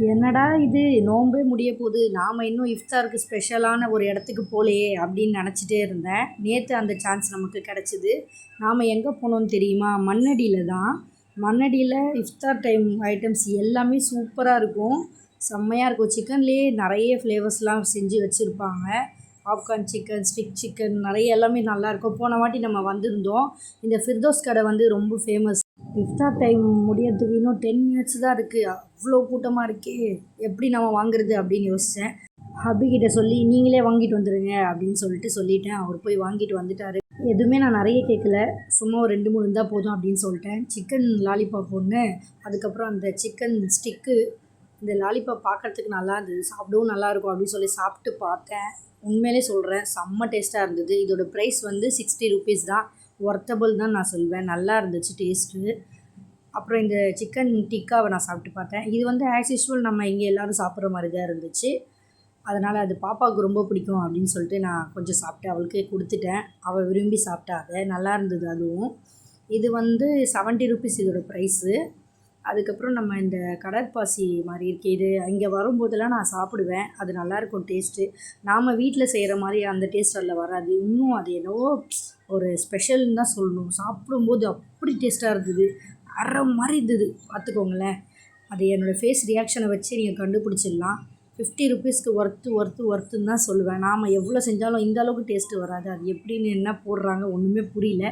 என்னடா இது நோன்பே முடிய போகுது, நாம் இன்னும் இஃப்தாருக்கு ஸ்பெஷலான ஒரு இடத்துக்கு போகலையே அப்படின்னு நினச்சிட்டே இருந்தேன். நேற்று அந்த சான்ஸ் நமக்கு கிடச்சிது. நாம் எங்கே போனோம்னு தெரியுமா? மண்ணடியில் தான். மண்ணடியில் இஃப்தார் டைம் ஐட்டம்ஸ் எல்லாமே சூப்பராக இருக்கும், செம்மையாக இருக்கும். சிக்கன்லேயே நிறைய ஃப்ளேவர்ஸ்லாம் செஞ்சு வச்சுருப்பாங்க. பாப்கார்ன் சிக்கன், ஸ்டிக் சிக்கன், நிறைய எல்லாமே நல்லாயிருக்கும். போன வாட்டி நம்ம வந்திருந்தோம். இந்த ஃபிர்தோஸ் கடை வந்து ரொம்ப ஃபேமஸ். இஃப்தார் டைம் முடியறதுக்கு இன்னும் 10 மினிட்ஸ் தான் இருக்குது. அவ்வளோ கூட்டமாக இருக்கே, எப்படி நம்ம வாங்குறது அப்படின்னு யோசித்தேன். ஹபிக்கிட்ட சொல்லி நீங்களே வாங்கிட்டு வந்துடுங்க அப்படின்னு சொல்லிட்டேன். அவர் போய் வாங்கிட்டு வந்துட்டார். எதுவுமே நான் நிறைய கேட்கல, சும்மா ஒரு 2-3 இருந்தால் போதும் அப்படின்னு சொல்லிட்டேன். சிக்கன் லாலிபாப் ஒன்று, அதுக்கப்புறம் அந்த சிக்கன் ஸ்டிக்கு. இந்த லாலிபாப் பார்க்குறதுக்கு நல்லா இருந்தது, சாப்பிடவும் நல்லாயிருக்கும் அப்படின்னு சொல்லி சாப்பிட்டு பார்த்தேன். உண்மையிலே சொல்கிறேன், செம்ம டேஸ்ட்டாக இருந்தது. இதோட ப்ரைஸ் வந்து 60 ருபீஸ் தான். ஒர்த்தபிள் தான் நான் சொல்வேன், நல்லா இருந்துச்சு டேஸ்ட்டு. அப்புறம் இந்த சிக்கன் டிக்காவை நான் சாப்பிட்டு பார்த்தேன். இது வந்து ஆஸ் யூஸ்வல் நம்ம இங்கே எல்லோரும் சாப்பிட்ற மாதிரி தான் இருந்துச்சு. அதனால் அது பாப்பாவுக்கு ரொம்ப பிடிக்கும் அப்படின்னு சொல்லிட்டு நான் கொஞ்சம் சாப்பிட்டு அவளுக்கே கொடுத்துட்டேன். அவள் விரும்பி சாப்பிட்டாங்க, நல்லா இருந்தது அதுவும். இது வந்து 70 ருபீஸ் இதோட ப்ரைஸு. அதுக்கப்புறம் நம்ம இந்த கடற்பாசி மாதிரி இருக்குது, இது இங்கே வரும்போதெல்லாம் நான் சாப்பிடுவேன். அது நல்லாயிருக்கும் டேஸ்ட்டு. நாம் வீட்டில் செய்கிற மாதிரி அந்த டேஸ்ட் அதில் வராது. இன்னும் அது என்னவோ ஒரு ஸ்பெஷல்னு தான் சொல்லணும். சாப்பிடும்போது அப்படி டேஸ்ட்டாக இருந்தது, அரை மாதிரி இருந்தது பார்த்துக்கோங்களேன். அது என்னோடய ஃபேஸ் ரியாக்ஷனை வச்சு நீங்கள் கண்டுபிடிச்சிடலாம். 50 ருபீஸ்க்கு ஒர்த்துன்னு தான் சொல்லுவேன். நாம் எவ்வளோ செஞ்சாலும் இந்த அளவுக்கு டேஸ்ட்டு வராது. அது எப்படின்னு என்ன போடுறாங்க ஒன்றுமே புரியல.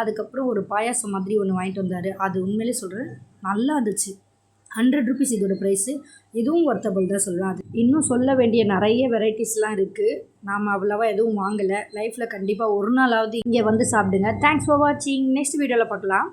அதுக்கப்புறம் ஒரு பாயாசம் மாதிரி ஒன்று வாங்கிட்டு வந்தார். அது உண்மையிலே சொல்கிறேன், நல்லா இருந்துச்சு. 100 ருபீஸ் இதோட ப்ரைஸு. இதுவும் ஒர்த்தபிள் தான் சொல்லுவேன். அது இன்னும் சொல்ல வேண்டிய நிறைய வெரைட்டிஸ்லாம் இருக்குது. நாம் அவ்வளோவா எதுவும் வாங்கலை. லைஃப்பில் கண்டிப்பாக ஒரு நாளாவது இங்கே வந்து சாப்பிடுங்க. தேங்க்ஸ் ஃபார் வாட்சிங். நெக்ஸ்ட் வீடியோவில் பார்க்கலாம்.